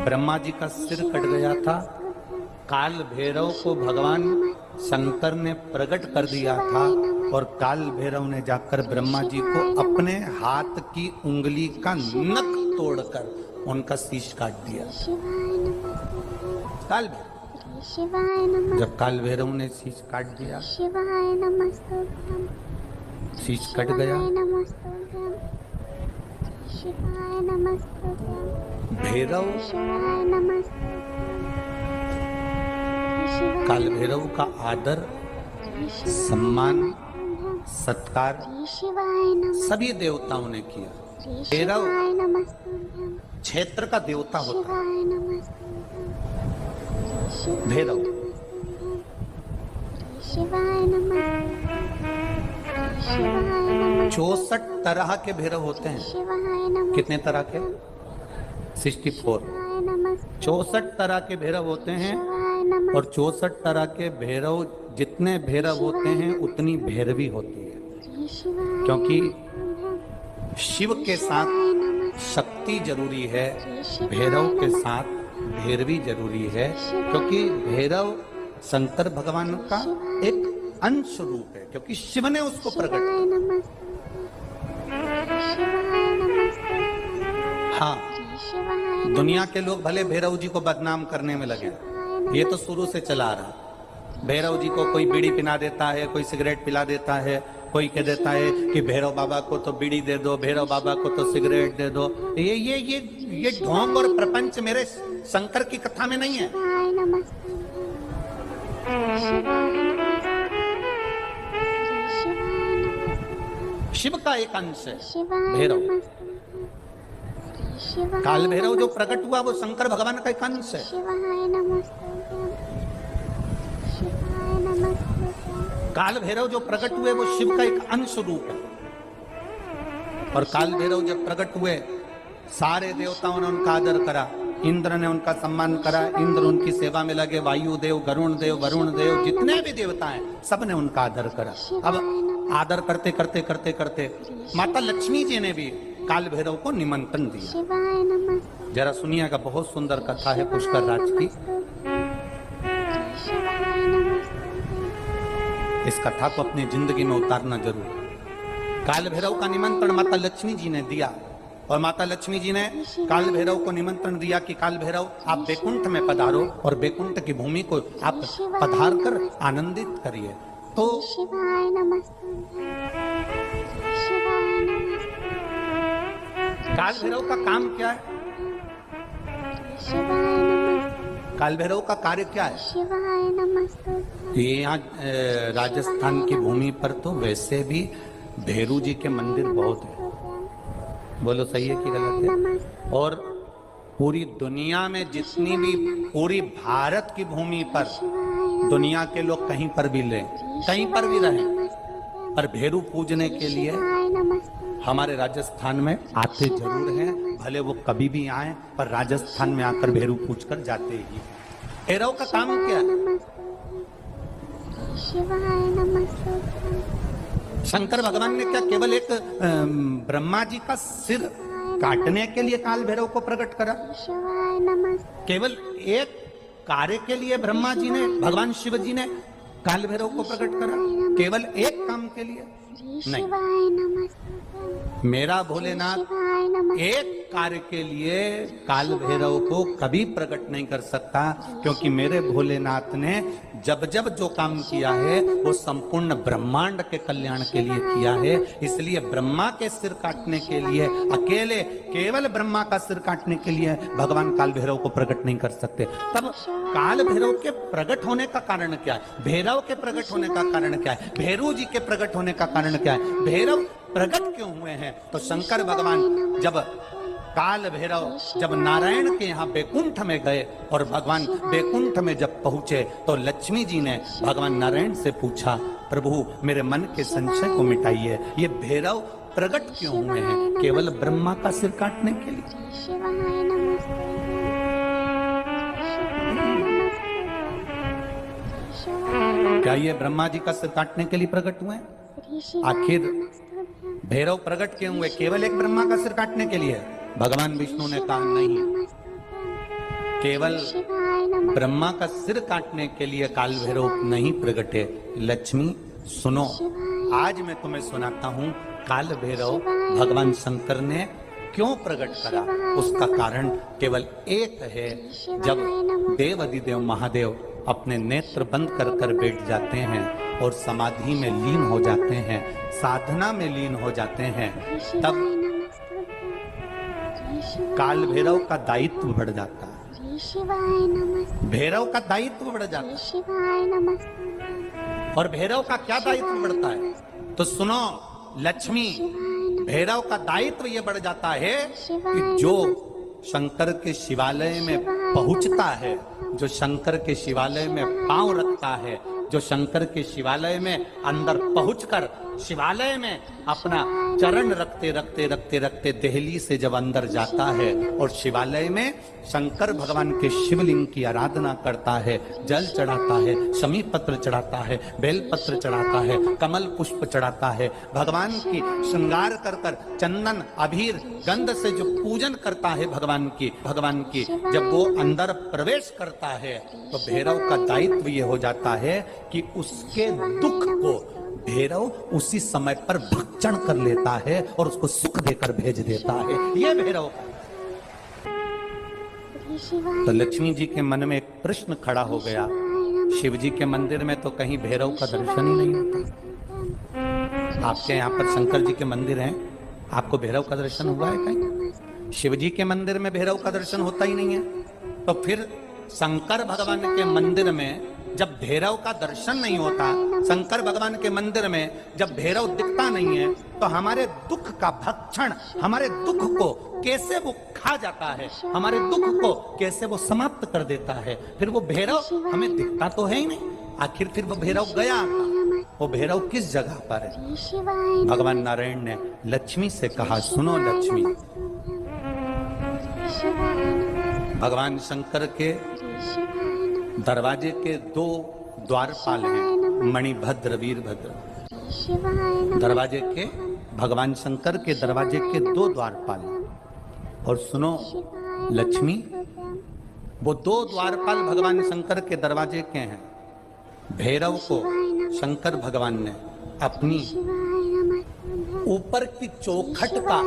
ब्रह्मा जी का सिर कट गया था, काल भैरव को भगवान शंकर ने प्रकट कर दिया था और काल भैरव ने जाकर ब्रह्मा जी को अपने हाथ की उंगली का नख तोड़कर उनका शीश काट दिया। काल भैरव, जब काल भैरव ने शीश काट दिया, शीश कट गया, भैरव काल भैरव का आदर सम्मान सत्कार सभी देवताओं ने किया। भैरव क्षेत्र का देवता होता है। भैरव 64 तरह के भैरव होते हैं। कितने तरह के? 64। 64 तरह के भैरव होते हैं और 64 तरह के भैरव, जितने भैरव होते हैं उतनी भैरवी होती है, क्योंकि शिव के साथ शक्ति जरूरी है, भैरव के साथ भैरवी जरूरी है, क्योंकि भैरव शंकर भगवान का एक अंश रूप है, क्योंकि शिव ने उसको प्रकट किया। हाँ, दुनिया के लोग भले भैरव जी को बदनाम करने में लगे, ये तो शुरू से चला आ रहा। भैरव जी को कोई बीड़ी पिला देता है, कोई सिगरेट पिला देता है, कोई कह देता है कि भैरव बाबा को तो बीड़ी दे दो, भैरव बाबा को तो सिगरेट दे दो। ये ढोंग और प्रपंच मेरे शंकर की कथा में नहीं है। शिव का एक अंश है भैरव। काल भैरव जो प्रकट हुआ वो शंकर भगवान का एक अंश है। काल भैरव जो प्रकट हुए वो शिव का एक अंश रूप है। और काल भैरव जब प्रकट हुए सारे देवताओं ने उनका आदर करा, इंद्र ने उनका सम्मान करा, इंद्र उनकी सेवा में लगे, वायु देव, गरुण देव, वरुण देव, जितने भी देवता हैं सब ने उनका आदर करा। अब आदर करते करते करते करते माता लक्ष्मी जी ने भी काल भैरव को निमंत्रण दिया। जरा सुनिएगा, बहुत सुंदर कथा है पुष्कर राज की। इस कथा को अपनी जिंदगी में उतारना जरूर। काल भैरव का निमंत्रण माता लक्ष्मी जी ने दिया और माता लक्ष्मी जी ने काल भैरव को निमंत्रण दिया कि काल भैरव आप बैकुंठ में पधारो और बैकुंठ की भूमि को आप पधार कर आनंदित करिए। तो काल भैरव का काम क्या है? काल भैरव का कार्य क्या है? ये यहाँ राजस्थान की भूमि पर तो वैसे भी भैरू जी के मंदिर बहुत है। बोलो सही है कि गलत है? और पूरी दुनिया में जितनी भी, पूरी भारत की भूमि पर दुनिया के लोग कहीं पर भी लें, कहीं पर भी रहें, पर भैरू पूजने के लिए हमारे राजस्थान में आते जरूर हैं। भले वो कभी भी आए, पर राजस्थान में आकर भैरू पूज कर जाते ही। भैरव का काम क्या है? शंकर भगवान ने क्या केवल एक ब्रह्मा जी का सिर काटने के लिए काल भैरव को प्रकट करा? केवल एक कार्य के लिए ब्रह्मा जी ने, भगवान शिव जी ने काल भैरव को प्रकट करा? केवल एक काम के लिए नहीं। मेरा भोलेनाथ एक कार्य के लिए काल भैरव को कभी प्रकट नहीं कर सकता, क्योंकि मेरे भोलेनाथ ने जब जब जो काम किया है वो संपूर्ण ब्रह्मांड के कल्याण के लिए किया है। इसलिए ब्रह्मा के सिर काटने के लिए, अकेले केवल ब्रह्मा का सिर काटने के लिए भगवान काल भैरव को प्रकट नहीं कर सकते। तब काल भैरव के प्रकट होने का कारण क्या है? भैरव के प्रकट होने का कारण क्या है? भैरू जी के प्रकट होने का कारण क्या है? भैरव प्रकट क्यों हुए हैं? तो शंकर भगवान जब काल भैरव जब नारायण के यहाँ बैकुंठ में गए और भगवान बैकुंठ में जब पहुंचे तो लक्ष्मी जी ने भगवान नारायण से पूछा, प्रभु मेरे मन के संशय को मिटाइए, ये भैरव प्रकट क्यों हुए हैं? केवल ब्रह्मा का सिर काटने के लिए? क्या ये ब्रह्मा जी का सिर काटने के लिए प्रकट हुए? आखिर भैरव प्रकट क्यों हुए? केवल एक ब्रह्मा का सिर काटने के लिए? भगवान विष्णु ने कहा नहीं, केवल ब्रह्मा का सिर काटने के लिए काल भैरव नहीं प्रगटे। लक्ष्मी सुनो, आज मैं तुम्हें सुनाता हूं काल भैरव भगवान शंकर ने क्यों प्रकट करा। उसका कारण केवल एक है। जब देव अधिदेव महादेव अपने नेत्र बंद कर कर बैठ जाते हैं और समाधि में लीन हो जाते हैं, साधना में लीन हो जाते हैं, तब काल भैरव का दायित्व बढ़ जाता है। भैरव का दायित्व बढ़ जाता है। और भैरव का क्या दायित्व बढ़ता है तो सुनो लक्ष्मी, भैरव का दायित्व यह बढ़ जाता है कि जो शंकर के शिवालय में पहुंचता है, जो शंकर के शिवालय में पांव रखता है, जो शंकर के शिवालय में अंदर पहुंचकर शिवालय में अपना चरण रखते रखते रखते रखते देहली से जब अंदर जाता है और शिवालय में शंकर भगवान के शिवलिंग की आराधना करता है, जल चढ़ाता है, शमी पत्र चढ़ाता है, बेल पत्र चढ़ाता है, कमल पुष्प चढ़ाता है, भगवान की श्रृंगार कर कर चंदन अबीर गंध से जो पूजन करता है भगवान की जब वो अंदर प्रवेश करता है तो भैरव का दायित्व ये हो जाता है कि उसके दुख को भैरव उसी समय पर भक्षण कर लेता है और उसको सुख देकर भेज देता है। ये भैरव का। तो लक्ष्मी जी के मन में एक प्रश्न खड़ा हो गया, शिव जी के मंदिर में तो कहीं भैरव का दर्शन ही नहीं होता। आपके यहाँ पर शंकर जी के मंदिर हैं, आपको भैरव का दर्शन हुआ है कहीं? शिव जी के मंदिर में भैरव का दर्शन होता ही नहीं है। तो फिर शंकर भगवान के मंदिर में जब भैरव का दर्शन नहीं होता, शंकर भगवान के मंदिर में जब भैरव दिखता नहीं है, तो हमारे दुख का भक्षण, हमारे दुख को कैसे वो खा जाता है, हमारे दुख को कैसे वो समाप्त कर देता है। फिर वो भैरव हमें दिखता तो है ही नहीं। आखिर फिर वो भैरव गया, वो भैरव किस जगह पर है? भगवान नारायण ने लक्ष्मी से कहा, सुनो लक्ष्मी, भगवान शंकर के दरवाजे के दो द्वारपाल हैं, मणिभद्र वीरभद्र। दरवाजे के, भगवान शंकर के दरवाजे के दो द्वारपाल हैं। और सुनो लक्ष्मी, वो दो द्वारपाल भगवान शंकर के दरवाजे के हैं। भैरव को शंकर भगवान ने अपनी ऊपर की चौखट का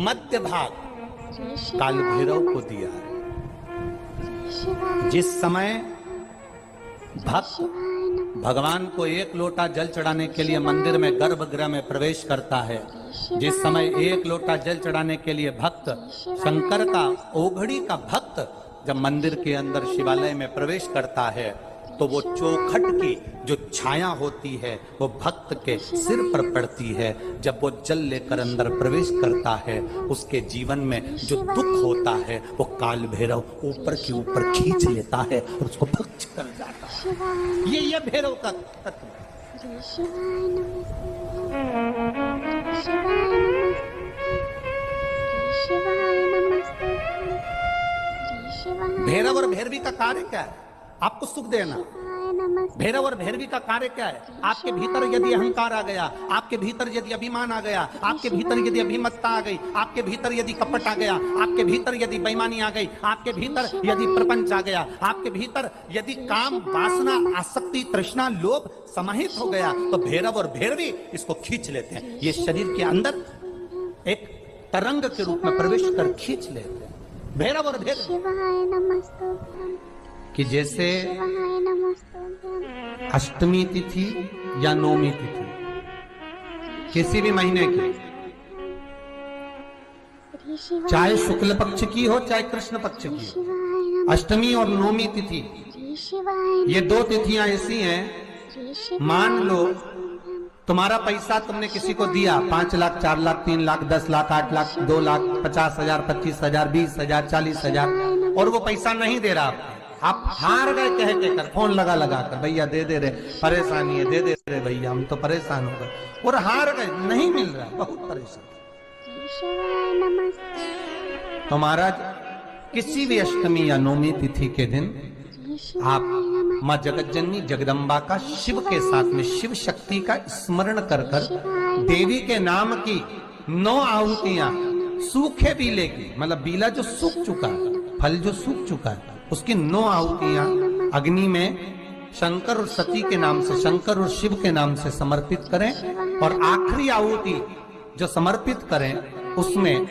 मध्य भाग काल भैरव को दिया है। जिस समय भक्त भगवान को एक लोटा जल चढ़ाने के लिए मंदिर में गर्भगृह में प्रवेश करता है, जिस समय एक लोटा जल चढ़ाने के लिए भक्त, शंकर का ओघड़ी का भक्त जब मंदिर के अंदर शिवालय में प्रवेश करता है, तो वो चौखट की जो छाया होती है वो भक्त के सिर पर पड़ती है। जब वो जल लेकर अंदर प्रवेश करता है, उसके जीवन में जो दुख होता है वो काल भैरव ऊपर की ऊपर खींच लेता है और उसको भक्ष कर जाता है। ये भैरव का तत्व। भैरव और भैरवी का कार्य क्या है? आपको सुख देना। भैरव और भैरवी का कार्य क्या है? आपके भीतर यदि अहंकार आ गया, आपके भीतर यदि अभिमान आ गया, आपके भीतर यदि अभिमत्ता आ गई, आपके भीतर यदि कपट आ गया, आपके भीतर यदि बेईमानी आ गई, आपके भीतर यदि प्रपंच आ गया, आपके भीतर यदि काम, वासना, आसक्ति, तृष्णा, लोभ समाहित हो गया, तो भैरव और भैरवी इसको खींच लेते हैं। ये शरीर के अंदर एक तरंग के रूप में प्रवेश कर खींच लेते हैं। भैरव और भैरवी कि जैसे अष्टमी तिथि या नौमी तिथि किसी भी महीने की, चाहे शुक्ल पक्ष की हो चाहे कृष्ण पक्ष की हो, अष्टमी और नौमी तिथि, ये दो तिथियां ऐसी हैं, मान लो तुम्हारा पैसा तुमने किसी को दिया, 5 लाख, 4 लाख, 3 लाख, 10 लाख, 8 लाख, 2 लाख, 50,000, 25,000, 20,000, 40,000, और वो पैसा नहीं दे रहा, आप हार गए कह के कर, फोन लगा कर, भैया दे दे रहे, परेशानी है, दे दे रहे भैया, हम तो परेशान हो गए, और हार गए, नहीं मिल रहा, बहुत परेशान। तो महाराज किसी भी अष्टमी या नौमी तिथि के दिन आप माँ जगतजननी जगदम्बा का शिव के साथ में शिव शक्ति का स्मरण कर कर देवी के नाम की 9 आहुतियां सूखे बीले की, मतलब बीला जो सूख चुका है, फल जो सूख चुका है, उसकी 9 आहुतियां अग्नि में शंकर और सती के नाम से, शंकर और शिव के नाम से समर्पित करें, और आखिरी आहुति जो समर्पित करें उसमें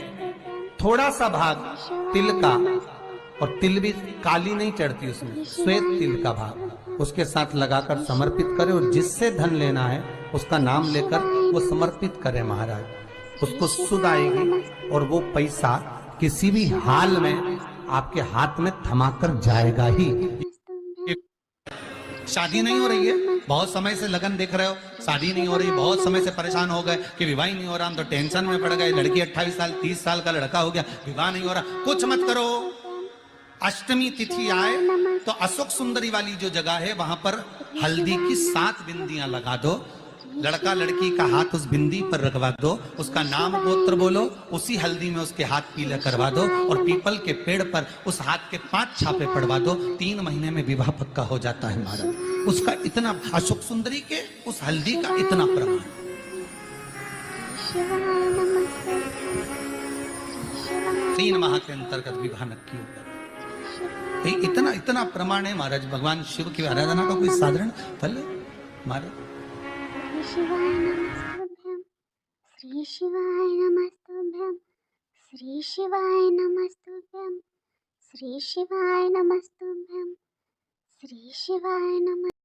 थोड़ा सा भाग तिल का, और तिल भी काली नहीं चढ़ती उसमें, श्वेत तिल का भाग उसके साथ लगाकर समर्पित करें, और जिससे धन लेना है उसका नाम लेकर वो समर्पित करें महाराज। उसको सुध आएगी और वो पैसा किसी भी हाल में आपके हाथ में थमाकर जाएगा ही। शादी नहीं हो रही है, बहुत समय से लगन देख रहे हो, शादी नहीं हो रही, बहुत समय से परेशान हो गए कि विवाह ही नहीं हो रहा, हम तो टेंशन में पड़ गए, लड़की 28 साल 30 साल का लड़का हो गया, विवाह नहीं हो रहा। कुछ मत करो, अष्टमी तिथि आए तो अशोक सुंदरी वाली जो जगह है वहां पर हल्दी की 7 बिंदियां लगा दो, लड़का लड़की का हाथ उस बिंदी पर रखवा दो, उसका नाम गोत्र बोलो, उसी हल्दी में उसके हाथ पीले करवा दो, और पीपल के पेड़ पर उस हाथ के 5 छापे पड़वा दो। 3 महीने में विवाह पक्का हो जाता है महाराज। उसका इतना, अशोक सुंदरी के उस हल्दी का इतना प्रमाण। 3 माह के अंतर्गत विवाह नक्की होगा। इतना इतना प्रमाण है महाराज। भगवान शिव की आराधना का कोई साधारण फल महाराज। श्री शिवाय नमस्तुभ्यं, श्री शिवाय नमस्तुभ्यं, श्री शिवाय नमस्तुभ्यं, श्री शिवाय नमः।